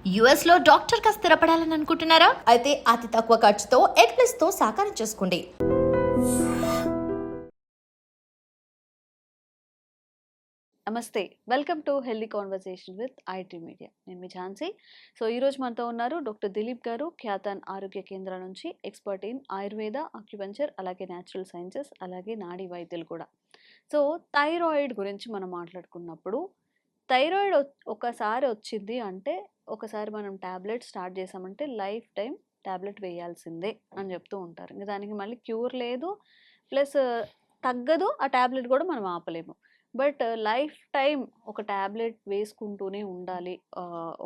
US లో doctor గా స్థిరపడాలని అనుకుంటున్నారా? అయితే అతి తక్కువ ఖర్చుతో ఎగ్ ప్లస్ తో సాకారం చేసుకోండి. నమస్తే, welcome to healthy conversation with IT media. నేను మీ ఝాన్సీ. సో ఈరోజు మనతో ఉన్నారు డాక్టర్ దిలీప్ గారు, ఖ్యాతన్ ఆరోగ్య కేంద్రం నుంచి, ఎక్స్పర్ట్ ఇన్ ఆయుర్వేద, అక్యుపంచర్, అలాగే న్యాచురల్ సైన్సెస్, అలాగే నాడీ వైద్యులు కూడా. సో థైరాయిడ్ గురించి మనం మాట్లాడుకున్నప్పుడు, థైరాయిడ్ ఒకసారి వచ్చింది అంటే, ఒకసారి మనం ట్యాబ్లెట్ స్టార్ట్ చేసామంటే లైఫ్ టైం ట్యాబ్లెట్ వేయాల్సిందే అని చెప్తూ ఉంటారు. ఇంకా దానికి మళ్ళీ క్యూర్ లేదు, ప్లస్ తగ్గదు, ఆ ట్యాబ్లెట్ కూడా మనం ఆపలేము. బట్ లైఫ్ టైం ఒక ట్యాబ్లెట్ వేసుకుంటూనే ఉండాలి,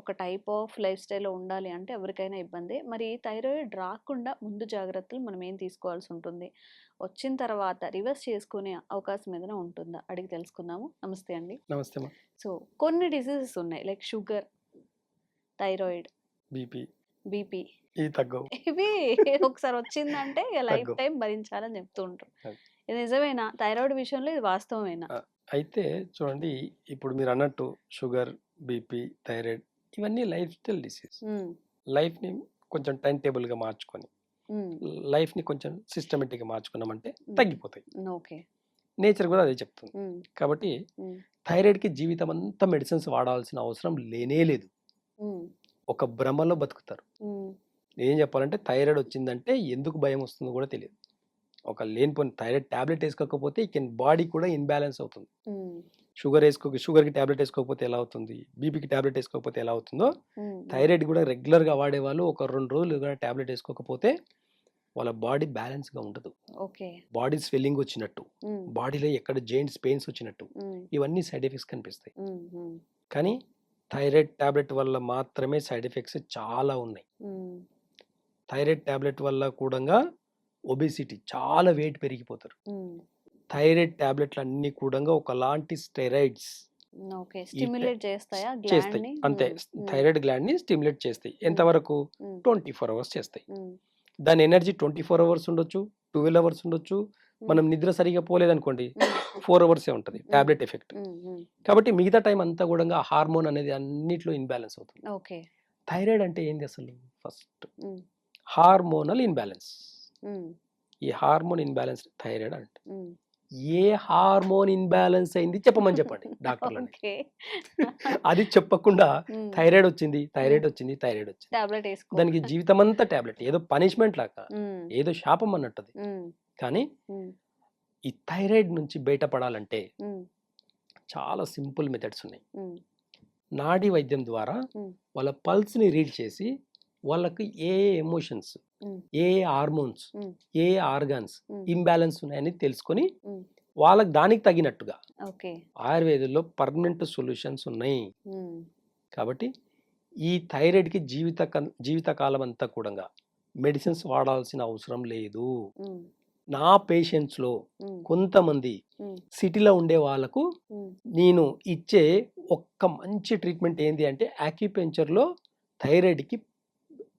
ఒక టైప్ ఆఫ్ లైఫ్ స్టైల్లో ఉండాలి అంటే ఎవరికైనా ఇబ్బందే. మరి థైరాయిడ్ రాకుండా ముందు జాగ్రత్తలు మనం ఏం తీసుకోవాల్సి ఉంటుంది, వచ్చిన తర్వాత రివర్స్ చేసుకునే అవకాశం ఏదైనా ఉంటుందా, అడిగి తెలుసుకుందాము. నమస్తే అండి. నమస్తే మా. సో కొన్ని డిసీజెస్ ఉన్నాయి, like sugar, thyroid, BP BP. ఈ తగ్గవు. ఇవి ఒకసారి వచ్చిందంటే ఇక లైఫ్ తగ్గవు. టైం భరించాలని చెప్తూ ఉంటారు. అది. ఇది నిజమేనా? థైరాయిడ్ విషయంలో ఇది వాస్తవమేనా? అయితే చూడండి, ఇప్పుడు మీరు అన్నట్టు షుగర్, బీపీ, థైరాయిడ్ ఇవన్నీ లైఫ్ స్టైల్ డిసీజ్. ఉమ్, లైఫ్ని కొంచెం టైం టేబుల్గా మార్చుకొని, ఉమ్, లైఫ్ని కొంచెం సిస్టమేటిక్గా మార్చుకున్నామంటే తగ్గిపోతాయి. ఓకే. నేచర్ కూడా అదే చెప్తుంది. ఉమ్, కాబట్టి ఉమ్, థైరాయిడ్కి జీవితం అంతా మెడిసిన్స్ వాడాల్సిన అవసరం లేనే లేదు. ఉమ్, ఒక భ్రమలో బతుకుతారు. ఉమ్, ఏం చెప్పాలంటే థైరాయిడ్ వచ్చిందంటే ఎందుకు భయం వస్తుందో కూడా తెలియదు. ఒక లేనిపోయిన థైరాయిడ్ ట్యాబ్లెట్ వేసుకోకపోతే బాడీ కూడా ఇన్బ్యాలెన్స్ అవుతుంది. ఉమ్, షుగర్కి ట్యాబ్లెట్ వేసుకోకపోతే ఎలా అవుతుంది, బీపీకి ట్యాబ్లెట్ వేసుకోకపోతే ఎలా అవుతుందో, ఉమ్, థైరాయిడ్ కూడా రెగ్యులర్గా వాడేవాళ్ళు ఒక 2 రోజులు కూడా ట్యాబ్లెట్ వేసుకోకపోతే వాళ్ళ బాడీ బ్యాలెన్స్గా ఉండదు. ఓకే. బాడీ స్వెల్లింగ్ వచ్చినట్టు, ఉమ్, బాడీలో ఎక్కడ జాయింట్స్ పెయిన్స్ వచ్చినట్టు, ఉమ్, ఇవన్నీ సైడ్ ఎఫెక్ట్స్ కనిపిస్తాయి. ఉమ్, ఉమ్, కానీ థైరాయిడ్ ట్యాబ్లెట్ వల్ల మాత్రమే సైడ్ ఎఫెక్ట్స్ చాలా ఉన్నాయి. ఉమ్, థైరాయిడ్ ట్యాబ్లెట్ వల్ల కూడా ఒబేసిటీ, చాలా వెయిట్ పెరిగిపోతారు. ఉమ్, థైరాయిడ్ ట్యాబ్లెట్లు అన్నీ కూడా ఒకలాంటి స్టెరాయిడ్స్ ఓకే. స్టిమ్యులేట్ చేస్తాయా చేస్తాయి. గ్లాండ్ ని? అంతే, ఉమ్, థైరాయిడ్ గ్లాండ్ ని స్టిమ్యులేట్ చేస్తాయి. ఎంతవరకు? ఉమ్, 24 అవర్స్ చేస్తాయి. ఉమ్, దాని ఎనర్జీ 24 అవర్స్ ఉండొచ్చు, 12 అవర్స్ ఉండొచ్చు. మనం నిద్ర సరిగా పోలేదనుకోండి, 4 అవర్సే ఉంటుంది టాబ్లెట్ ఎఫెక్ట్. ఉమ్, ఉమ్, కాబట్టి మిగతా టైం అంతా కూడా హార్మోన్ అనేది అన్నిట్లో ఇన్బ్యాలెన్స్ అవుతుంది. ఓకే. థైరాయిడ్ అంటే ఏంది అసలు? ఫస్ట్ ఉమ్, హార్మోనల్ ఇన్బ్యాలెన్స్. ఉమ్, ఈ హార్మోన్ ఇన్బ్యాలెన్స్ థైరాయిడ్ అంటే. ఉమ్, ఏ హార్మోన్ ఇన్బ్యాలెన్స్ అయింది చెప్పమని చెప్పండి డాక్టర్లని. ఓకే. అది చెప్పకుండా ఉమ్, థైరాయిడ్ వచ్చింది, థైరాయిడ్ వచ్చింది, థైరాయిడ్ వచ్చింది, టాబ్లెట్ వేసుకో. దానికి జీవితం అంతా టాబ్లెట్, ఏదో పనిష్మెంట్ లాగా, ఉమ్, ఏదో శాపం అన్నట్టుది. ఉమ్, కానీ ఉమ్, ఈ థైరాయిడ్ నుంచి బయటపడాలంటే ఉమ్, చాలా సింపుల్ మెథడ్స్ ఉన్నాయి. ఉమ్, నాడీ వైద్యం ద్వారా ఉమ్, వాళ్ళ పల్స్ని రీడ్ చేసి వాళ్ళకి ఏ ఎమోషన్స్, ఉమ్, ఏ హార్మోన్స్, ఉమ్, ఏ ఆర్గాన్స్ ఉమ్, ఇంబ్యాలెన్స్ ఉన్నాయని తెలుసుకొని ఉమ్, వాళ్ళకి దానికి తగినట్టుగా ఓకే. ఆయుర్వేదంలో పర్మనెంట్ సొల్యూషన్స్ ఉన్నాయి. ఉమ్, కాబట్టి ఈ థైరాయిడ్కి జీవితకాలం అంతా కూడా మెడిసిన్స్ వాడాల్సిన అవసరం లేదు. ఉమ్, నా పేషెంట్స్లో ఉమ్, కొంతమంది ఉమ్, సిటీలో ఉండే వాళ్ళకు ఉమ్, నేను ఇచ్చే ఒక్క మంచి ట్రీట్మెంట్ ఏంటి అంటే యాక్యుపెంచర్లో థైరాయిడ్కి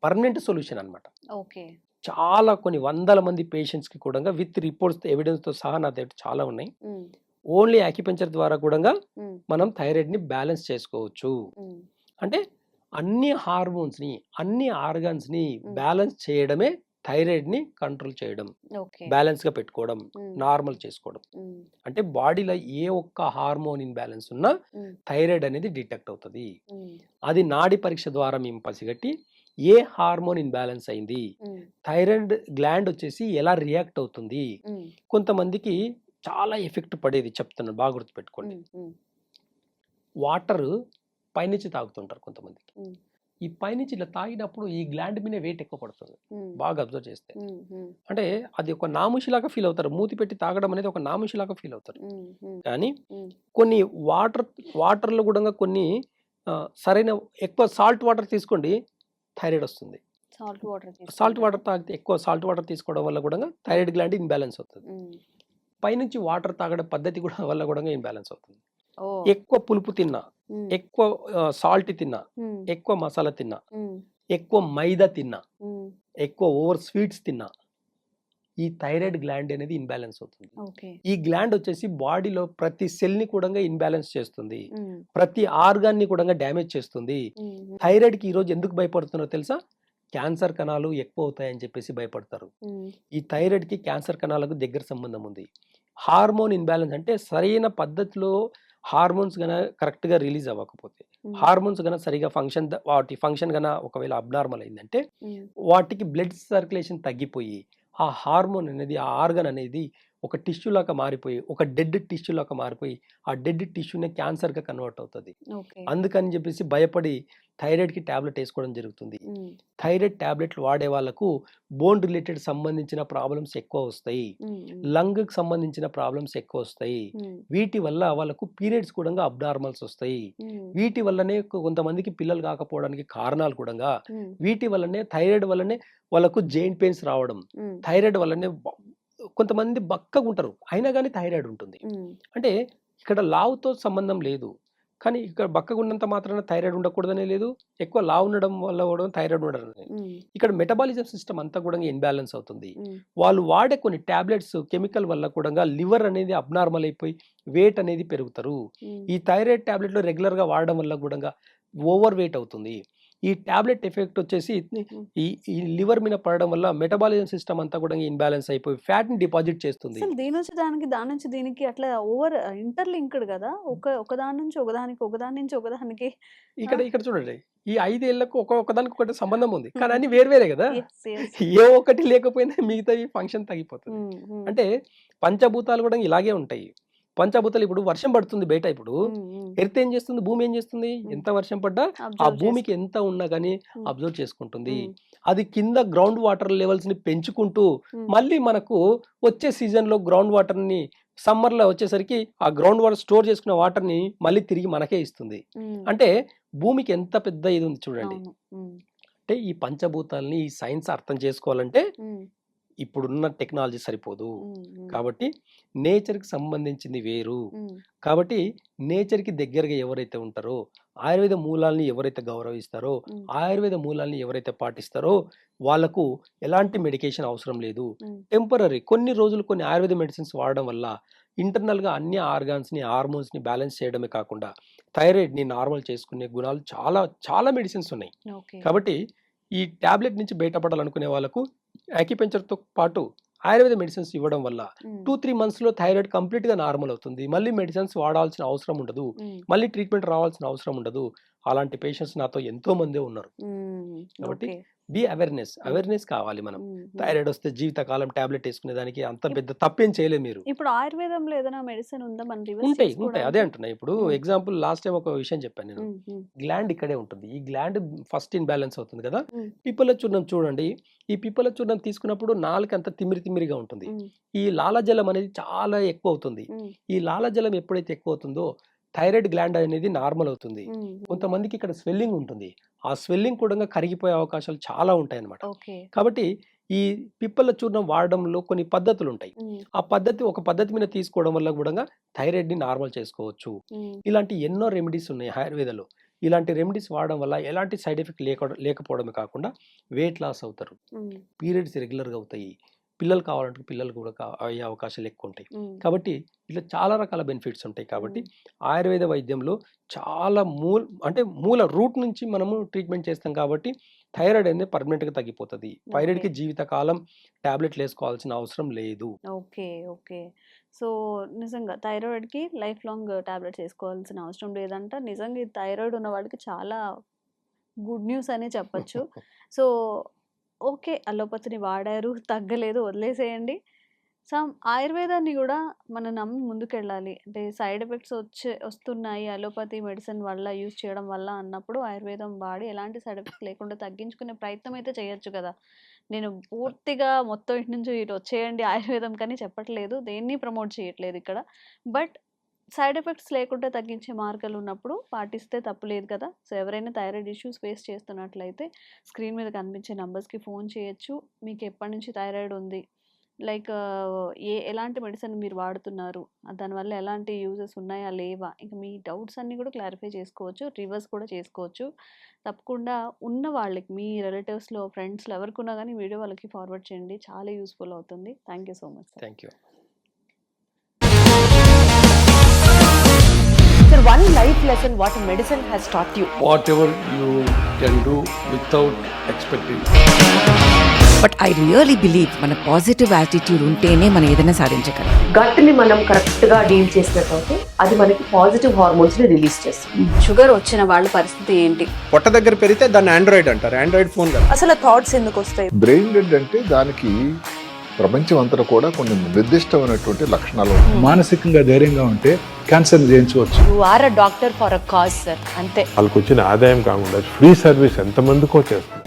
పర్మనెంట్ సొల్యూషన్ అన్నమాట. ఓకే. చాలా కొన్ని వందల మంది పేషెంట్స్కి కూడా విత్ రిపోర్ట్స్, ఎవిడెన్స్తో సహా నా దగ్గర చాలా ఉన్నాయి. ఉమ్, ఓన్లీ యాక్యుపెంచర్ ద్వారా కూడా ఉమ్, మనం థైరాయిడ్ని బ్యాలెన్స్ చేసుకోవచ్చు. ఉమ్, అంటే అన్ని హార్మోన్స్ని, అన్ని ఆర్గాన్స్ని Mm. బ్యాలెన్స్ చేయడమే థైరాయిడ్ని కంట్రోల్ చేయడం, ఓకే. బ్యాలెన్స్గా పెట్టుకోవడం, Mm. నార్మల్ చేసుకోవడం. ఉమ్, అంటే బాడీలో ఏ ఒక్క హార్మోన్ ఇన్బ్యాలెన్స్ ఉన్నా ఉమ్, థైరాయిడ్ అనేది డిటెక్ట్ అవుతుంది. ఉమ్, అది నాడి పరీక్ష ద్వారా మేము పసిగట్టి ఏ హార్మోన్ ఇన్బ్యాలెన్స్ అయింది, ఉమ్, థైరాయిడ్ గ్లాండ్ వచ్చేసి ఎలా రియాక్ట్ అవుతుంది. ఉమ్, కొంతమందికి చాలా ఎఫెక్ట్ పడేది చెప్తున్నాను, బాగా గుర్తుపెట్టుకోండి. ఉమ్, వాటర్ పైనుంచి తాగుతుంటారు కొంతమందికి. ఉమ్, ఈ పైనుంచి ఇలా తాగినప్పుడు ఈ గ్లాండ్ మీద వెయిట్ ఎక్కువ పడుతుంది, ఉమ్, బాగా అబ్జర్వ్ చేస్తే. ఉమ్, ఉమ్, అంటే అది ఒక నాముషిలాగా ఫీల్ అవుతారు, మూతి పెట్టి తాగడం అనేది ఒక నాముషిలాగా ఫీల్ అవుతారు. ఉమ్, ఉమ్, కానీ ఉమ్, కొన్ని వాటర్లో కూడా కొన్ని సరైన ఎక్కువ సాల్ట్ వాటర్ తీసుకోండి, థైరాయిడ్ వస్తుంది. సాల్ట్ వాటర్ సాల్ట్ వాటర్ తాగితే, ఎక్కువ సాల్ట్ వాటర్ తీసుకోవడం వల్ల కూడా థైరాయిడ్ గ్లాండ్ ఇన్బ్యాలెన్స్ అవుతుంది. ఉమ్, పైనుంచి వాటర్ తాగడం పద్ధతి కూడా వల్ల కూడా ఇన్బ్యాలెన్స్ అవుతుంది. ఓ, ఎక్కువ పులుపు తిన్నా, ఉమ్, ఎక్కువ సాల్ట్ తిన్నా, ఉమ్, ఎక్కువ మసాలా తిన్నా, ఉమ్, ఎక్కువ మైదా తిన్నా, ఉమ్, ఎక్కువ ఓవర్ స్వీట్స్ తిన్నా ఈ థైరాయిడ్ గ్లాండ్ అనేది ఇన్బ్యాలెన్స్ అవుతుంది. ఓకే. ఈ గ్లాండ్ వచ్చేసి బాడీలో ప్రతి సెల్ని కూడా ఇన్బ్యాలెన్స్ చేస్తుంది, ప్రతి ఆర్గాన్ని కూడా డ్యామేజ్ చేస్తుంది. థైరాయిడ్కి ఈరోజు ఎందుకు భయపడుతున్నారో తెలుసా? క్యాన్సర్ కణాలు ఎక్కువ అవుతాయని చెప్పేసి భయపడతారు. ఈ థైరాయిడ్కి క్యాన్సర్ కణాలకు దగ్గర సంబంధం ఉంది. హార్మోన్ ఇన్బ్యాలెన్స్ అంటే సరైన పద్ధతిలో హార్మోన్స్ గన కరెక్ట్గా రిలీజ్ అవ్వకపోతే, హార్మోన్స్ గన సరిగా వాటి ఫంక్షన్ గన ఒకవేళ అబ్నార్మల్ అయిందంటే వాటికి బ్లడ్ సర్క్యులేషన్ తగ్గిపోయి ఆ హార్మోన్ అనేది, ఆ ఆర్గన్ అనేది ఒక టిష్యూ లాగా మారిపోయి, ఒక డెడ్ టిష్యూ లాగా మారిపోయి ఆ డెడ్ టిష్యూనే క్యాన్సర్గా కన్వర్ట్ అవుతుంది. అందుకని చెప్పేసి భయపడి థైరాయిడ్కి ట్యాబ్లెట్ వేసుకోవడం జరుగుతుంది. థైరాయిడ్ ట్యాబ్లెట్లు వాడే వాళ్ళకు బోన్ రిలేటెడ్ సంబంధించిన ప్రాబ్లమ్స్ ఎక్కువ వస్తాయి, లంగ్కి సంబంధించిన ప్రాబ్లమ్స్ ఎక్కువ వస్తాయి. వీటి వల్ల వాళ్ళకు పీరియడ్స్ కూడా అబ్నార్మల్స్ వస్తాయి. వీటి వల్లనే కొంతమందికి పిల్లలు కాకపోవడానికి కారణాలు కూడా వీటి వల్లనే, థైరాయిడ్ వల్లనే వాళ్ళకు జాయింట్ పెయిన్స్ రావడం, థైరాయిడ్ వల్లనే కొంతమంది బక్కగా ఉంటారు అయినా కానీ థైరాయిడ్ ఉంటుంది. అంటే ఇక్కడ లావుతో సంబంధం లేదు, కానీ ఇక్కడ బక్కగా ఉన్నంత మాత్రాన థైరాయిడ్ ఉండకూడదనే లేదు, ఎక్కువ లావు ఉండడం వల్ల కూడా థైరాయిడ్ ఉండడం. ఇక్కడ మెటబాలిజం సిస్టమ్ అంతా కూడా ఇన్బ్యాలెన్స్ అవుతుంది. వాళ్ళు వాడే కొన్ని టాబ్లెట్స్ కెమికల్ వల్ల కూడా లివర్ అనేది అబ్నార్మల్ అయిపోయి వెయిట్ అనేది పెరుగుతారు. ఈ థైరాయిడ్ టాబ్లెట్లు రెగ్యులర్గా వాడడం వల్ల కూడా ఓవర్ వెయిట్ అవుతుంది. ఈ టాబ్లెట్ ఎఫెక్ట్ వచ్చేసి ఈ లివర్ మీద పడడం వల్ల మెటబాలిజం సిస్టమ్ అంతా కూడా ఇన్బ్యాలెన్స్ అయిపోయి ఫ్యాట్ ని డిపాజిట్ చేస్తుంది. దీని నుంచి దానికి, దాని నుంచి దీనికి అట్లా ఓవర్ ఇంటర్లింక్డ్ కదా, ఒక దాని నుంచి ఒకదానికి, ఒకదాని నుంచి ఒకదానికి. ఇక్కడ చూడండి, ఈ 5 ఏళ్లకు ఒకదానికి ఒకటి సంబంధం ఉంది, కానీ అన్ని వేరే కదా. ఏ ఒక్కటి లేకపోయినా మిగతా ఫంక్షన్ తగ్గిపోతుంది. అంటే పంచభూతాలు కూడా ఇలాగే ఉంటాయి. పంచభూతాలు ఇప్పుడు వర్షం పడుతుంది బయట, ఇప్పుడు ఎర్త్ ఏం చేస్తుంది, భూమి ఏం చేస్తుంది, ఎంత వర్షం పడ్డా ఆ భూమికి ఎంత ఉన్నా కానీ అబ్జర్వ్ చేసుకుంటుంది. అది కింద గ్రౌండ్ వాటర్ లెవెల్స్ ని పెంచుకుంటూ మళ్ళీ మనకు వచ్చే సీజన్ లో గ్రౌండ్ వాటర్ ని సమ్మర్ లో వచ్చేసరికి ఆ గ్రౌండ్ వాటర్ స్టోర్ చేసుకున్న వాటర్ ని మళ్ళీ తిరిగి మనకే ఇస్తుంది. అంటే భూమికి ఎంత పెద్ద ఇది ఉంది చూడండి. అంటే ఈ పంచభూతాలని, ఈ సైన్స్ అర్థం చేసుకోవాలంటే ఇప్పుడున్న టెక్నాలజీ సరిపోదు. కాబట్టి నేచర్కి సంబంధించింది వేరు. కాబట్టి నేచర్కి దగ్గరగా ఎవరైతే ఉంటారో, ఆయుర్వేద మూలాల్ని ఎవరైతే గౌరవిస్తారో, ఆయుర్వేద మూలాల్ని ఎవరైతే పాటిస్తారో వాళ్ళకు ఎలాంటి మెడికేషన్ అవసరం లేదు. టెంపరరీ కొన్ని రోజులు కొన్ని ఆయుర్వేద మెడిసిన్స్ వాడడం వల్ల ఇంటర్నల్గా అన్ని ఆర్గాన్స్ని, హార్మోన్స్ని బ్యాలెన్స్ చేయడమే కాకుండా థైరాయిడ్ని నార్మల్ చేసుకునే గుణాలు చాలా చాలా మెడిసిన్స్ ఉన్నాయి. కాబట్టి ఈ టాబ్లెట్ నుంచి బయటపడాలనుకునే వాళ్ళకు యాక్యుపెంచర్తో పాటు ఆయుర్వేద మెడిసిన్స్ ఇవ్వడం వల్ల 2-3 మంత్స్లో థైరాయిడ్ కంప్లీట్గా నార్మల్ అవుతుంది. మళ్ళీ మెడిసిన్స్ వాడాల్సిన అవసరం ఉండదు, మళ్ళీ ట్రీట్మెంట్ రావాల్సిన అవసరం ఉండదు. అలాంటి పేషెంట్స్ నాతో ఎంతో మందే ఉన్నారు. కాబట్టి బి అవేర్నెస్ కావాలి. మనం థైరాయిడ్ వస్తే జీవితకాలం టాబ్లెట్ వేసుకునే దానికి అంత పెద్ద తప్పేం చేయలేదు. మీరు ఇప్పుడు ఆయుర్వేదంలో ఏదైనా మెడిసిన్ ఉందా? ఉంటాయి, అదే అంటున్నా. ఇప్పుడు ఎగ్జాంపుల్ లాస్ట్ టైం ఒక విషయం చెప్పాను నేను. గ్లాండ్ ఇక్కడే ఉంటుంది. ఈ గ్లాండ్ ఫస్ట్ ఇన్బ్యాలెన్స్ అవుతుంది కదా. పిప్పల చూర్ణం చూడండి, ఈ పిప్పల చూర్ణం తీసుకున్నప్పుడు నాలుక అంత తిమ్మిరిగా ఉంటుంది. ఈ లాలజలం అనేది చాలా ఎక్కువ అవుతుంది. ఈ లాలజలం ఎప్పుడైతే ఎక్కువ అవుతుందో థైరాయిడ్ గ్లాండ్ అనేది నార్మల్ అవుతుంది. కొంతమందికి ఇక్కడ స్వెల్లింగ్ ఉంటుంది, ఆ స్వెల్లింగ్ కూడా కరిగిపోయే అవకాశాలు చాలా ఉంటాయి అన్నమాట. కాబట్టి ఈ పిప్పల చూర్ణం వాడడంలో కొన్ని పద్ధతులు ఉంటాయి. ఆ ఒక పద్ధతి మీద తీసుకోవడం వల్ల కూడా థైరాయిడ్ ని నార్మల్ చేసుకోవచ్చు. ఇలాంటి ఎన్నో రెమెడీస్ ఉన్నాయి ఆయుర్వేదంలో. ఇలాంటి రెమెడీస్ వాడడం వల్ల ఎలాంటి సైడ్ ఎఫెక్ట్ లేకపోవడమే కాకుండా వెయిట్ లాస్ అవుతారు, పీరియడ్స్ రెగ్యులర్గా అవుతాయి, పిల్లలు కావాలంటే పిల్లలు కూడా అయ్యే అవకాశాలు ఎక్కువ ఉంటాయి. కాబట్టి ఇట్లా చాలా రకాల బెనిఫిట్స్ ఉంటాయి. కాబట్టి ఆయుర్వేద వైద్యంలో చాలా మూల రూట్ నుంచి మనము ట్రీట్మెంట్ చేస్తాం. కాబట్టి థైరాయిడ్ అనేది పర్మనెంట్గా తగ్గిపోతుంది. థైరాయిడ్కి జీవితకాలం టాబ్లెట్లు వేసుకోవాల్సిన అవసరం లేదు. ఓకే. సో నిజంగా థైరాయిడ్కి లైఫ్ లాంగ్ టాబ్లెట్స్ వేసుకోవాల్సిన అవసరం లేదంట. నిజంగా ఈ థైరాయిడ్ ఉన్న వాళ్ళకి చాలా గుడ్ న్యూస్ అనే చెప్పచ్చు. సో ఓకే, అలోపతిని వాడారు, తగ్గలేదు, వదిలేసేయండి. ఆయుర్వేదాన్ని కూడా మనం నమ్మి ముందుకెళ్ళాలి. అంటే సైడ్ ఎఫెక్ట్స్ వస్తున్నాయి అలోపతి మెడిసిన్ వల్ల, యూజ్ చేయడం వల్ల అన్నప్పుడు ఆయుర్వేదం వాడి ఎలాంటి సైడ్ ఎఫెక్ట్స్ లేకుండా తగ్గించుకునే ప్రయత్నం అయితే చేయొచ్చు కదా. నేను పూర్తిగా మొత్తం ఇటు నుంచి ఇటు వచ్చేయండి ఆయుర్వేదం కానీ చెప్పట్లేదు, దేన్ని ప్రమోట్ చేయట్లేదు ఇక్కడ. బట్ సైడ్ ఎఫెక్ట్స్ లేకుండా తగ్గించే మార్గాలు ఉన్నప్పుడు పాటిస్తే తప్పులేదు కదా. సో ఎవరైనా థైరాయిడ్ ఇష్యూస్ ఫేస్ చేస్తున్నట్లయితే స్క్రీన్ మీద కనిపించే నంబర్స్కి ఫోన్ చేయొచ్చు. మీకు ఎప్పటి నుంచి థైరాయిడ్ ఉంది, లైక్ ఎలాంటి మెడిసిన్ మీరు వాడుతున్నారు, దానివల్ల ఎలాంటి యూజెస్ ఉన్నాయా లేవా, ఇంకా మీ డౌట్స్ అన్నీ కూడా క్లారిఫై చేసుకోవచ్చు, రివర్స్ కూడా చేసుకోవచ్చు. తప్పకుండా ఉన్న వాళ్ళకి మీ రిలేటివ్స్లో ఫ్రెండ్స్లో ఎవరికి ఉన్నా కానీ వీడియో వాళ్ళకి ఫార్వర్డ్ చేయండి, చాలా యూస్ఫుల్ అవుతుంది. Thank you so much sir. Thank you. Sir, one life lesson what medicine has taught you. whatever you can do without expecting. But I really believe మన పాజిటివ్ యాటిట్యూడ్ ఉంటేనే మనం ఏదైనా సాధించగలం. Gut ని మనం కరెక్ట్ గా deal చేసినట్లయితే అది మనకి పాజిటివ్ హార్మోన్స్ ని రిలీజ్ చేస్తుంది. షుగర్ వచ్చిన వాళ్ళ పరిస్థితి ఏంటి? పొట్ట దగ్గర పెరిగితే దాన్ని ఆండ్రాయిడ్ అంటారు, ఆండ్రాయిడ్ ఫోన్ కదా. అసలు థాట్స్ ఎందుకు వస్తాయి? బ్రెయిన్ డెడ్ అంటే దానికి ప్రపంచం అంతా కూడా కొన్ని నిర్దిష్టమైనటువంటి లక్షణాలు ఉన్నాయి. మానసికంగా ధైర్యంగా ఉంటే క్యాన్సర్ జయించవచ్చు. You are a doctor for a cause sir, అంతే. వాళ్ళకి వచ్చిన ఆదాయం కాకుండా ఫ్రీ సర్వీస్ ఎంతమందికో చేస్తుంది.